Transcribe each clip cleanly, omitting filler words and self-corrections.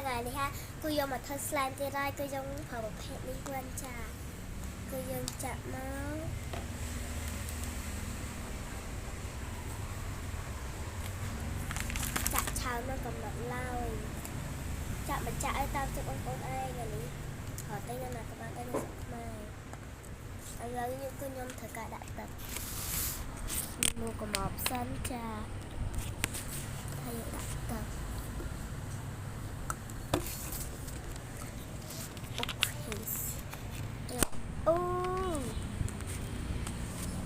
ngày này ha cô vô mà thơ slime tê rai cô giống phở một hẹn đi quên trà cô dùng chạm máu chạm chào nó còn nặng lao chạm mà chạm tao cho con ai ngày này hỏi tay là các bạn đây là sắp mai anh lấy những cô nhom thử cả đại tập mua có một sân trà hay đại tập oh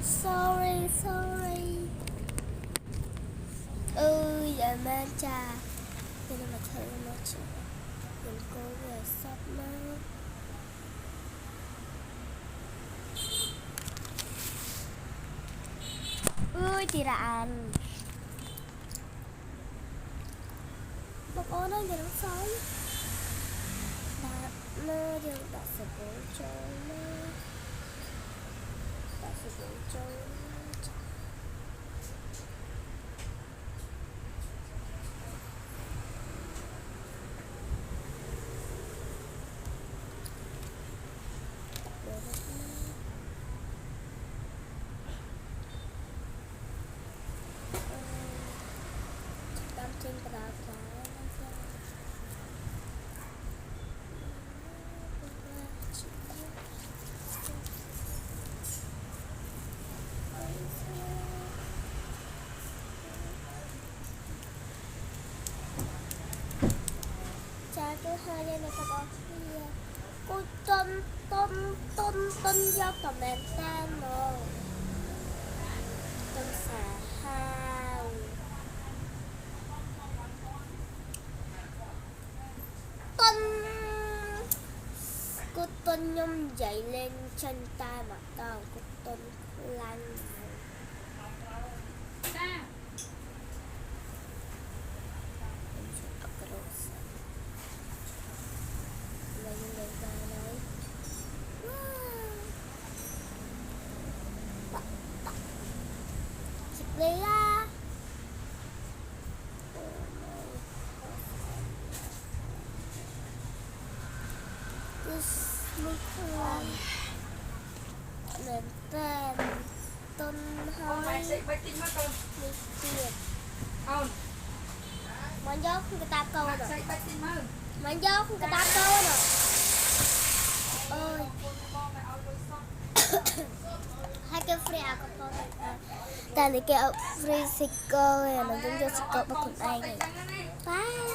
sorry giờ mang trà cho nên mà thử nó chứ mình cố về sắp nó tidak ăn bọc ô nó giờ nó sói nó giờ đã sẽ bố chơi nó đã sẽ bố chơi trên cái đó cha thứ hai đây là các bạn cô tôn do tầm đèn tan rồi tôn xả hao cô tôn nhom dậy lên chân ta mà tao cô tôn lăn đi ra nền tên tôn hơi tiệt mình vô không cái ta câu rồi mình vô không cái ta câu rồi ơi hai cái free của con ta lấy cái free sticker này nó giống như sticker của con anh này bye.